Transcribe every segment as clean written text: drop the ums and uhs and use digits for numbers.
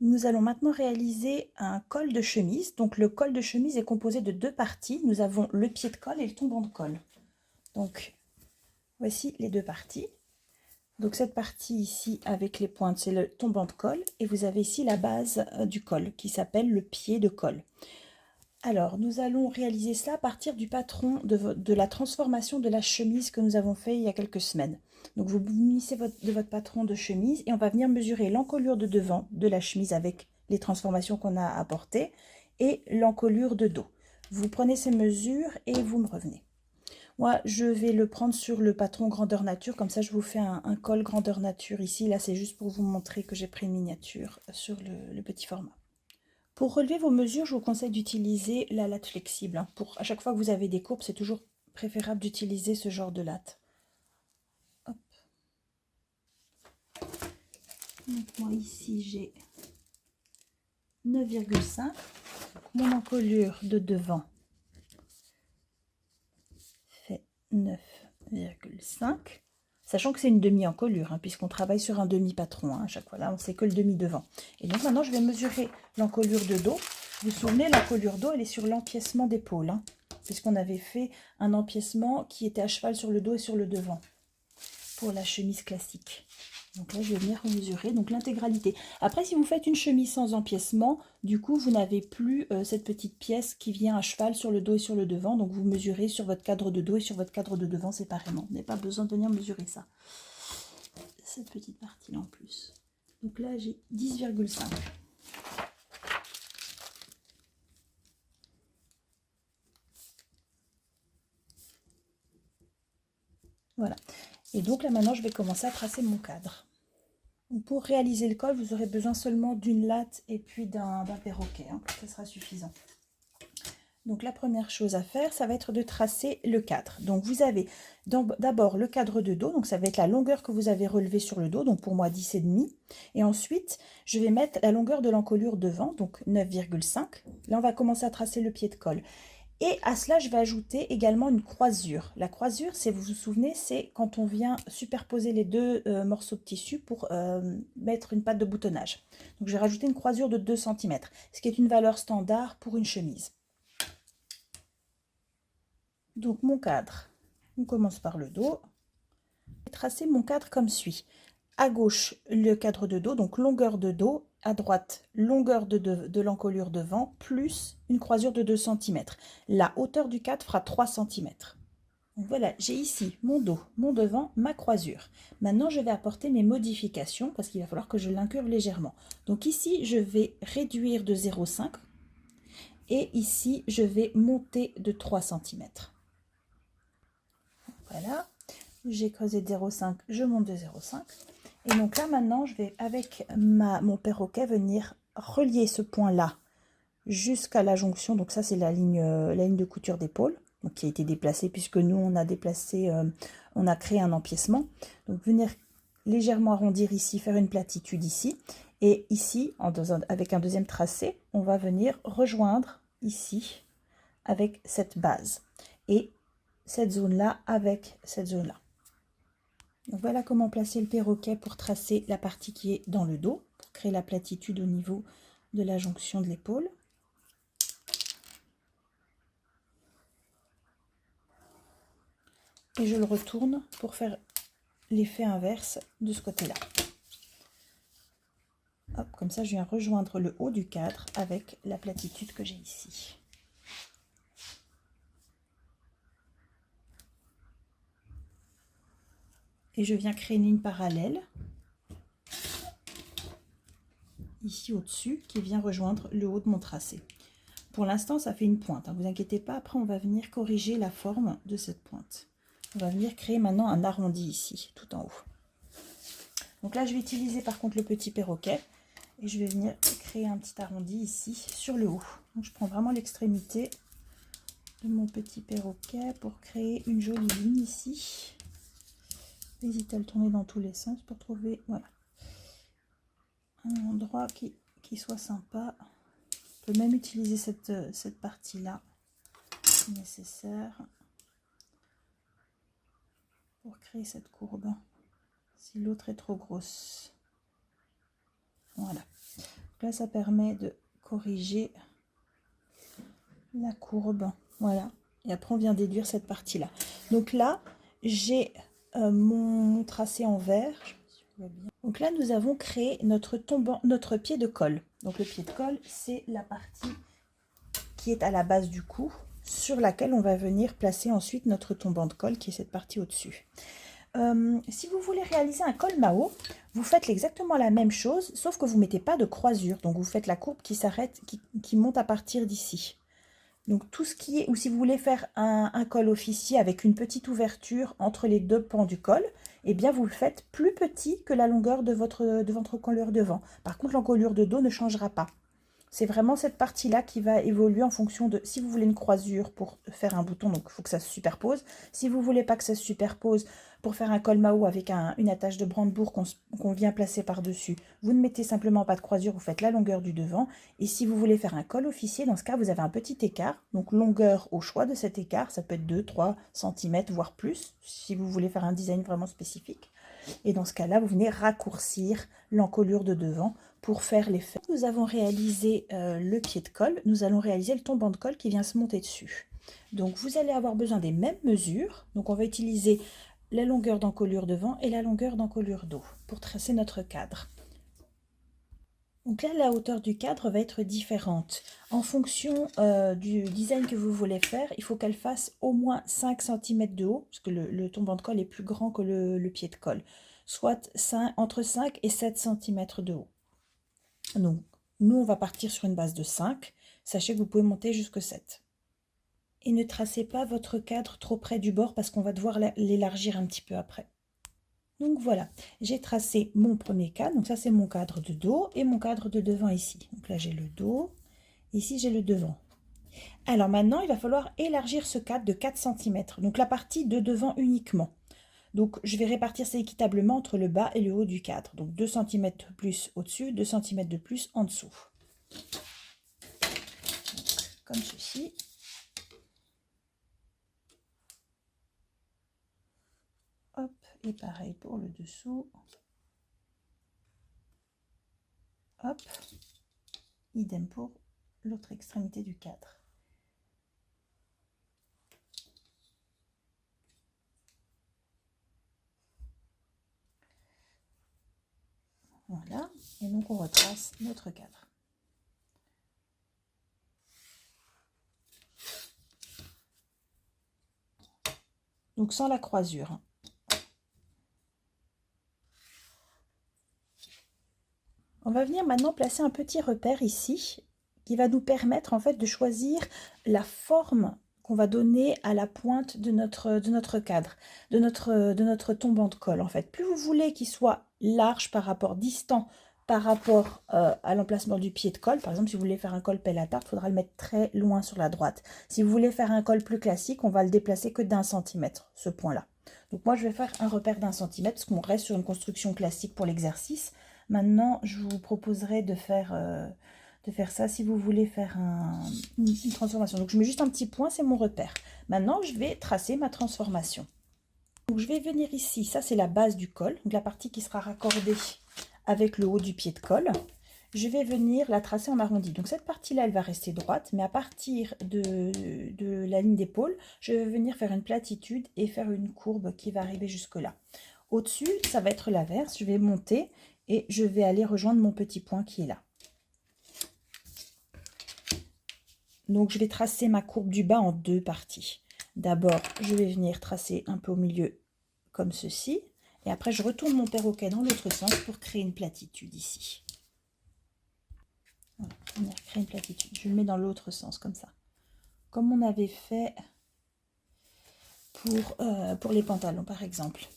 Nous allons maintenant réaliser un col de chemise. Donc le col de chemise est composé de deux parties. Nous avons le pied de col et le tombant de col. Donc voici les deux parties. Donc cette partie ici avec les pointes, c'est le tombant de col. Et vous avez ici la base du col qui s'appelle le pied de col. Alors, nous allons réaliser cela à partir du patron de la transformation de la chemise que nous avons fait il y a quelques semaines. Donc, vous munissez de votre patron de chemise et on va venir mesurer l'encolure de devant de la chemise avec les transformations qu'on a apportées et l'encolure de dos. Vous prenez ces mesures et vous me revenez. Moi, je vais le prendre sur le patron grandeur nature, comme ça je vous fais un col grandeur nature ici. Là, c'est juste pour vous montrer que j'ai pris une miniature sur le petit format. Pour relever vos mesures, je vous conseille d'utiliser la latte flexible. Pour, à chaque fois que vous avez des courbes, c'est toujours préférable d'utiliser ce genre de latte. Hop. Donc moi ici j'ai 9,5. Mon encolure de devant fait 9,5. Sachant que c'est une demi-encolure, puisqu'on travaille sur un demi-patron à chaque fois. Là, on sait que le demi-devant. Et donc maintenant, je vais mesurer l'encolure de dos. Vous vous souvenez, l'encolure dos, elle est sur l'empiècement d'épaule, puisqu'on avait fait un empiècement qui était à cheval sur le dos et sur le devant pour la chemise classique. Donc là, je vais venir mesurer donc l'intégralité. Après, si vous faites une chemise sans empiècement, du coup, vous n'avez plus cette petite pièce qui vient à cheval sur le dos et sur le devant. Donc, vous mesurez sur votre cadre de dos et sur votre cadre de devant séparément. Vous n'avez pas besoin de venir mesurer ça. Cette petite partie-là en plus. Donc là, j'ai 10,5. Voilà. Et donc là, maintenant, je vais commencer à tracer mon cadre. Pour réaliser le col, vous aurez besoin seulement d'une latte et puis d'un perroquet. Ça sera suffisant. Donc la première chose à faire, ça va être de tracer le cadre. Donc vous avez d'abord le cadre de dos, donc ça va être la longueur que vous avez relevée sur le dos, donc pour moi 10,5. Et ensuite, je vais mettre la longueur de l'encolure devant, donc 9,5. Là, on va commencer à tracer le pied de col. Et à cela, je vais ajouter également une croisure. La croisure, vous vous souvenez, c'est quand on vient superposer les deux morceaux de tissu pour mettre une patte de boutonnage. Donc, je vais rajouter une croisure de 2 cm, ce qui est une valeur standard pour une chemise. Donc, mon cadre, on commence par le dos. Je vais tracer mon cadre comme suit. À gauche, le cadre de dos, donc longueur de dos. À droite, longueur de l'encolure devant, plus une croisure de 2 cm. La hauteur du cadre fera 3 cm. Donc voilà, j'ai ici mon dos, mon devant, ma croisure. Maintenant, je vais apporter mes modifications parce qu'il va falloir que je l'incurve légèrement. Donc ici, je vais réduire de 0,5 et ici, je vais monter de 3 cm. Voilà, j'ai creusé de 0,5, je monte de 0,5. Et donc là, maintenant, je vais, avec mon perroquet, venir relier ce point-là jusqu'à la jonction. Donc ça, c'est la ligne de couture d'épaule, qui a été déplacée puisque nous, on a déplacé, on a créé un empiècement. Donc venir légèrement arrondir ici, faire une platitude ici. Et ici, avec un deuxième tracé, on va venir rejoindre ici avec cette base. Et cette zone-là avec cette zone-là. Donc voilà comment placer le perroquet pour tracer la partie qui est dans le dos, pour créer la platitude au niveau de la jonction de l'épaule. Et je le retourne pour faire l'effet inverse de ce côté-là. Hop, comme ça je viens rejoindre le haut du cadre avec la platitude que j'ai ici. Et je viens créer une ligne parallèle ici au-dessus qui vient rejoindre le haut de mon tracé. Pour l'instant, ça fait une pointe. Ne vous inquiétez pas, après on va venir corriger la forme de cette pointe. On va venir créer maintenant un arrondi ici, tout en haut. Donc là, je vais utiliser par contre le petit perroquet et je vais venir créer un petit arrondi ici sur le haut. Donc je prends vraiment l'extrémité de mon petit perroquet pour créer une jolie ligne ici. N'hésitez à le tourner dans tous les sens pour trouver voilà, un endroit qui soit sympa. On peut même utiliser cette partie-là si nécessaire pour créer cette courbe si l'autre est trop grosse. Voilà. Donc là, ça permet de corriger la courbe. Voilà. Et après, on vient déduire cette partie-là. Donc là, j'ai mon tracé en vert. Donc là, nous avons créé notre pied de colle. Donc le pied de colle, c'est la partie qui est à la base du cou, sur laquelle on va venir placer ensuite notre tombant de colle, qui est cette partie au-dessus. Si vous voulez réaliser un col Mao, vous faites exactement la même chose, sauf que vous ne mettez pas de croisure. Donc vous faites la courbe qui s'arrête, qui monte à partir d'ici. Donc tout ce qui est, ou si vous voulez faire un col officier avec une petite ouverture entre les deux pans du col, eh bien vous le faites plus petit que la longueur de votre encolure devant. Par contre, l'encolure de dos ne changera pas. C'est vraiment cette partie-là qui va évoluer en fonction de, si vous voulez une croisure pour faire un bouton, donc il faut que ça se superpose. Si vous ne voulez pas que ça se superpose, pour faire un col Mao avec une attache de brandebourg qu'on vient placer par-dessus, vous ne mettez simplement pas de croisure, vous faites la longueur du devant. Et si vous voulez faire un col officier, dans ce cas, vous avez un petit écart, donc longueur au choix de cet écart, ça peut être 2-3 cm, voire plus, si vous voulez faire un design vraiment spécifique. Et dans ce cas-là, vous venez raccourcir l'encolure de devant pour faire l'effet. Nous avons réalisé le pied de colle, nous allons réaliser le tombant de colle qui vient se monter dessus. Donc vous allez avoir besoin des mêmes mesures. Donc on va utiliser la longueur d'encolure devant et la longueur d'encolure dos pour tracer notre cadre. Donc là, la hauteur du cadre va être différente. En fonction du design que vous voulez faire, il faut qu'elle fasse au moins 5 cm de haut, parce que le tombant de colle est plus grand que le pied de colle, soit entre 5 et 7 cm de haut. Donc, nous, on va partir sur une base de 5. Sachez que vous pouvez monter jusqu'à 7. Et ne tracez pas votre cadre trop près du bord parce qu'on va devoir l'élargir un petit peu après. Donc voilà, j'ai tracé mon premier cadre. Donc ça, c'est mon cadre de dos et mon cadre de devant ici. Donc là, j'ai le dos. Ici, j'ai le devant. Alors maintenant, il va falloir élargir ce cadre de 4 cm. Donc la partie de devant uniquement. Donc, je vais répartir ça équitablement entre le bas et le haut du cadre. Donc, 2 cm de plus au-dessus, 2 cm de plus en dessous. Donc, comme ceci. Hop, et pareil pour le dessous. Hop, idem pour l'autre extrémité du cadre. Voilà, et donc on retrace notre cadre. Donc sans la croisure. On va venir maintenant placer un petit repère ici qui va nous permettre en fait de choisir la forme qu'on va donner à la pointe de notre cadre, de notre tombant de colle en fait. Plus vous voulez qu'il soit large par rapport, distant par rapport à l'emplacement du pied de colle, par exemple si vous voulez faire un col pelle à tarte, il faudra le mettre très loin sur la droite. Si vous voulez faire un col plus classique, on va le déplacer que d'1 centimètre, ce point-là. Donc moi je vais faire un repère d'1 centimètre parce qu'on reste sur une construction classique pour l'exercice. Maintenant je vous proposerai de faire ça si vous voulez faire une transformation. Donc je mets juste un petit point, c'est mon repère. Maintenant je vais tracer ma transformation. Donc je vais venir ici, ça c'est la base du col, donc la partie qui sera raccordée avec le haut du pied de colle. Je vais venir la tracer en arrondi. Donc cette partie-là, elle va rester droite, mais à partir de la ligne d'épaule, je vais venir faire une platitude et faire une courbe qui va arriver jusque-là. Au-dessus, ça va être l'inverse. Je vais monter et je vais aller rejoindre mon petit point qui est là. Donc je vais tracer ma courbe du bas en deux parties. D'abord, je vais venir tracer un peu au milieu comme ceci. Et après, je retourne mon perroquet dans l'autre sens pour créer une platitude ici. Voilà, on va créer une platitude. Je le mets dans l'autre sens comme ça. Comme on avait fait pour les pantalons par exemple.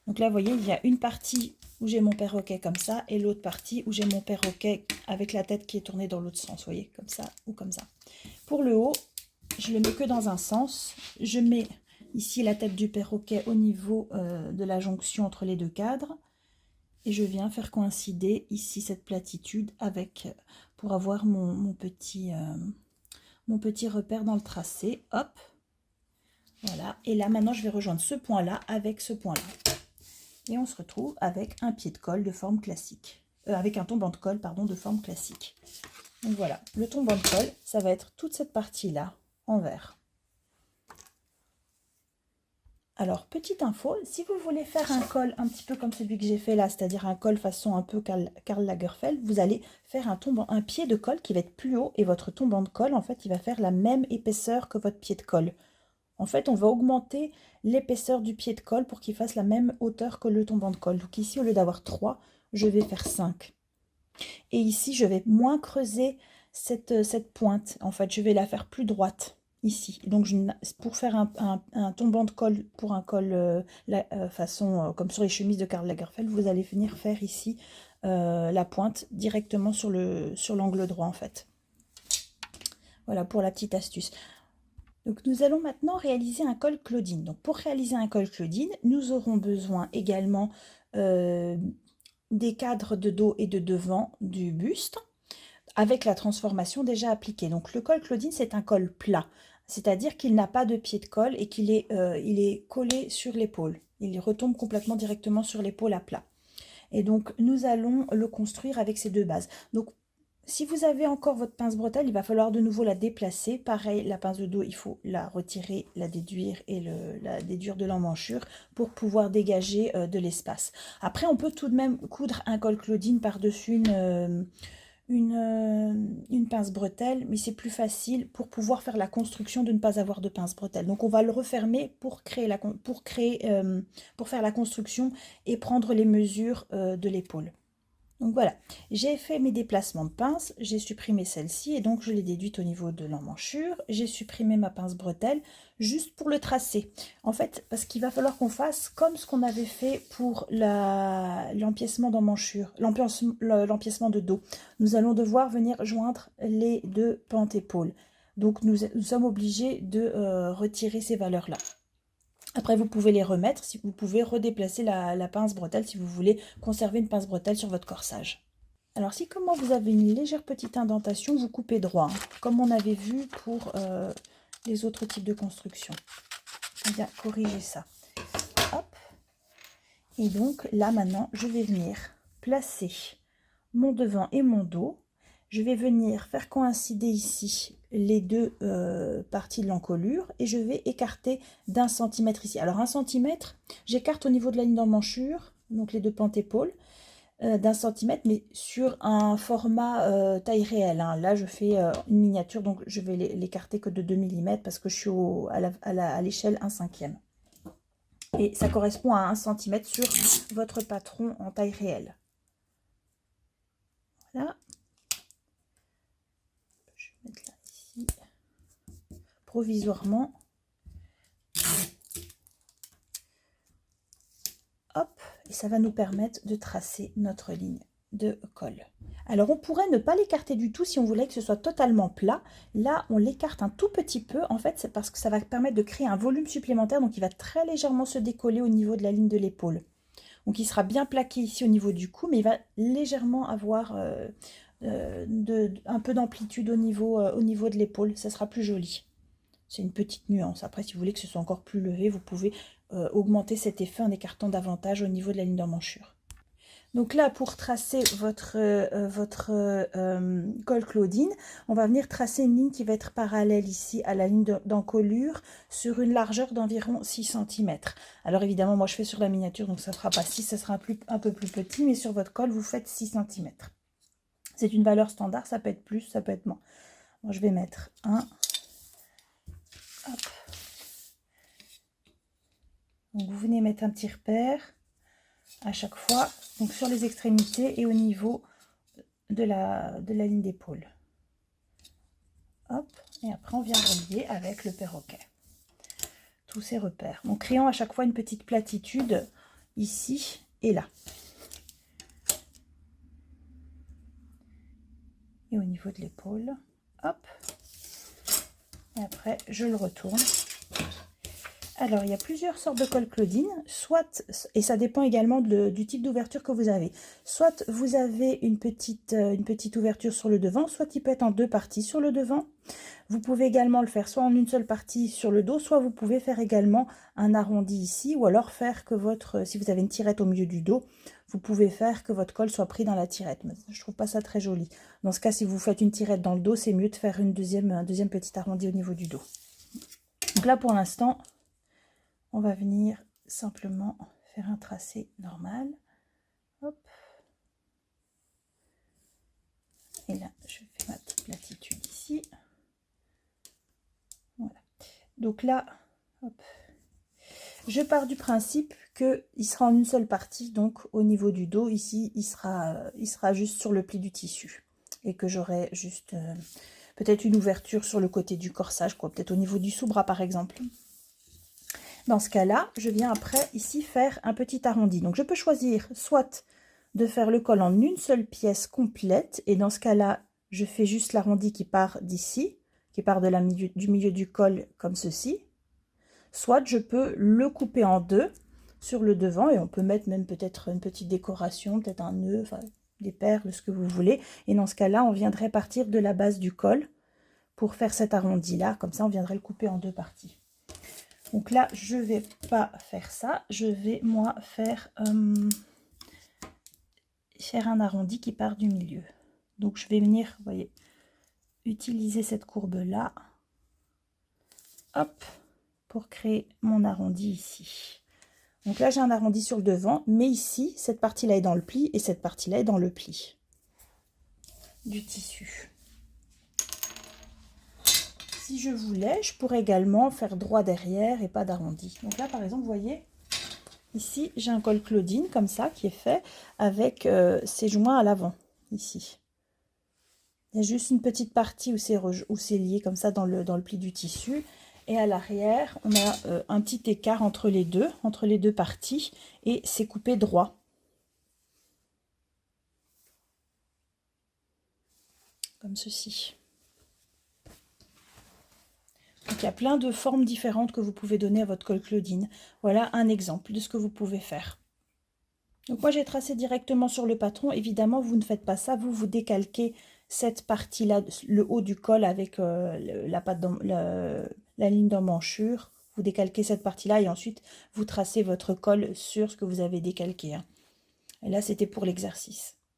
Donc là, vous voyez, il y a une partie où j'ai mon perroquet comme ça et l'autre partie où j'ai mon perroquet avec la tête qui est tournée dans l'autre sens. Vous voyez, comme ça ou comme ça. Pour le haut, je le mets que dans un sens. Je mets ici la tête du perroquet au niveau de la jonction entre les deux cadres. Et je viens faire coïncider ici cette platitude avec, pour avoir mon petit repère dans le tracé. Hop, voilà. Et là, maintenant, je vais rejoindre ce point-là avec ce point-là. Et on se retrouve avec un pied de colle de forme classique. avec un tombant de colle, pardon, de forme classique. Donc voilà, le tombant de colle, ça va être toute cette partie-là en vert. Alors, petite info, si vous voulez faire un col un petit peu comme celui que j'ai fait là, c'est-à-dire un col façon un peu Karl Lagerfeld, vous allez faire un pied de colle qui va être plus haut et votre tombant de colle, en fait, il va faire la même épaisseur que votre pied de colle. En fait, on va augmenter l'épaisseur du pied de colle pour qu'il fasse la même hauteur que le tombant de colle. Donc ici, au lieu d'avoir 3, je vais faire 5. Et ici, je vais moins creuser cette pointe. En fait, je vais la faire plus droite ici. Donc, pour faire un tombant de colle, pour un col façon comme sur les chemises de Karl Lagerfeld, vous allez venir faire ici la pointe directement sur l'angle droit, en fait. Voilà pour la petite astuce. Donc, nous allons maintenant réaliser un col Claudine. Donc, pour réaliser un col Claudine, nous aurons besoin également des cadres de dos et de devant du buste avec la transformation déjà appliquée. Donc, le col Claudine, c'est un col plat, c'est-à-dire qu'il n'a pas de pied de colle et qu'il est, il est collé sur l'épaule. Il retombe complètement directement sur l'épaule à plat. Et donc, nous allons le construire avec ces deux bases. Donc, si vous avez encore votre pince bretelle, il va falloir de nouveau la déplacer. Pareil, la pince de dos, il faut la retirer, la déduire et la déduire de l'emmanchure pour pouvoir dégager de l'espace. Après, on peut tout de même coudre un col Claudine par-dessus une pince bretelle, mais c'est plus facile pour pouvoir faire la construction de ne pas avoir de pince bretelle. Donc on va le refermer pour faire la construction et prendre les mesures de l'épaule. Donc voilà, j'ai fait mes déplacements de pince, j'ai supprimé celle-ci et donc je l'ai déduite au niveau de l'emmanchure. J'ai supprimé ma pince bretelle juste pour le tracer. En fait, parce qu'il va falloir qu'on fasse comme ce qu'on avait fait pour l'empiècement d'emmanchure, l'empiècement de dos. Nous allons devoir venir joindre les deux pentes épaules. Donc nous sommes obligés de retirer ces valeurs-là. Après, vous pouvez les remettre, si vous pouvez redéplacer la pince bretelle si vous voulez conserver une pince bretelle sur votre corsage. Alors, si comme moi vous avez une légère petite indentation, vous coupez droit, hein, comme on avait vu pour les autres types de construction. Bien, corrigez ça. Hop. Et donc, là maintenant, je vais venir placer mon devant et mon dos. Je vais venir faire coïncider ici les deux parties de l'encolure et je vais écarter d'1 centimètre ici. Alors 1 centimètre, j'écarte au niveau de la ligne d'emmanchure, donc les deux pentes épaules, d'1 centimètre, mais sur un format taille réelle. Hein. Là, je fais une miniature, donc je vais l'écarter que de 2 mm parce que je suis à l'échelle 1/5. Et ça correspond à 1 cm sur votre patron en taille réelle. Voilà. Je vais mettre là, ici, provisoirement. Hop, et ça va nous permettre de tracer notre ligne de colle. Alors, on pourrait ne pas l'écarter du tout si on voulait que ce soit totalement plat. Là, on l'écarte un tout petit peu. En fait, c'est parce que ça va permettre de créer un volume supplémentaire. Donc, il va très légèrement se décoller au niveau de la ligne de l'épaule. Donc, il sera bien plaqué ici au niveau du cou, mais il va légèrement avoir un peu d'amplitude au niveau de l'épaule. Ça sera plus joli. C'est une petite nuance. Après, si vous voulez que ce soit encore plus levé, vous pouvez augmenter cet effet en écartant davantage au niveau de la ligne d'emmanchure. Donc là, pour tracer votre col Claudine, on va venir tracer une ligne qui va être parallèle ici à la ligne d'encolure sur une largeur d'environ 6 cm. Alors évidemment, moi je fais sur la miniature, donc ça ne sera pas 6, ça sera un peu plus petit, mais sur votre col, vous faites 6 cm. C'est une valeur standard, ça peut être plus, ça peut être moins. Moi, je vais mettre 1. Hop. Donc vous venez mettre un petit repère à chaque fois, donc sur les extrémités et au niveau de la ligne d'épaule. Hop, et après on vient relier avec le perroquet tous ces repères, en créant à chaque fois une petite platitude ici et là. Et au niveau de l'épaule, hop, et après je le retourne. Alors, il y a plusieurs sortes de colle Claudine, soit, et ça dépend également du type d'ouverture que vous avez. Soit vous avez une petite ouverture sur le devant, soit il peut être en deux parties sur le devant. Vous pouvez également le faire soit en une seule partie sur le dos, soit vous pouvez faire également un arrondi ici, ou alors faire que si vous avez une tirette au milieu du dos, vous pouvez faire que votre col soit pris dans la tirette. Mais je trouve pas ça très joli. Dans ce cas, si vous faites une tirette dans le dos, c'est mieux de faire un deuxième petit arrondi au niveau du dos. Donc là, pour l'instant, on va venir simplement faire un tracé normal. Hop. Et là, je fais ma petite latitude ici. Voilà. Donc là, hop, je pars du principe qu'il sera en une seule partie. Donc au niveau du dos, ici, il sera juste sur le pli du tissu. Et que j'aurai juste peut-être une ouverture sur le côté du corsage, quoi, peut-être au niveau du sous-bras par exemple. Dans ce cas-là, je viens après ici faire un petit arrondi. Donc je peux choisir soit de faire le col en une seule pièce complète. Et dans ce cas-là, je fais juste l'arrondi qui part d'ici, qui part du milieu du col comme ceci. Soit je peux le couper en deux sur le devant. Et on peut mettre même peut-être une petite décoration, peut-être un nœud, enfin des perles, ce que vous voulez. Et dans ce cas-là, on viendrait partir de la base du col pour faire cet arrondi-là. Comme ça, on viendrait le couper en deux parties. Donc là, je ne vais pas faire ça. Je vais, moi, faire un arrondi qui part du milieu. Donc, je vais venir, vous voyez, utiliser cette courbe-là. Hop, pour créer mon arrondi ici. Donc là, j'ai un arrondi sur le devant. Mais ici, cette partie-là est dans le pli et cette partie-là est dans le pli du tissu. Si je voulais, je pourrais également faire droit derrière et pas d'arrondi. Donc là, par exemple, vous voyez, ici, j'ai un col Claudine comme ça qui est fait avec ses joints à l'avant, ici. Il y a juste une petite partie où c'est lié comme ça dans le pli du tissu. Et à l'arrière, on a un petit écart entre les deux parties et c'est coupé droit. Comme ceci. Donc, il y a plein de formes différentes que vous pouvez donner à votre col Claudine. Voilà un exemple de ce que vous pouvez faire. Donc moi j'ai tracé directement sur le patron. Évidemment, vous ne faites pas ça. Vous décalquez cette partie-là, le haut du col avec la ligne d'emmanchure. Vous décalquez cette partie-là et ensuite vous tracez votre col sur ce que vous avez décalqué. Hein. Et là, c'était pour l'exercice.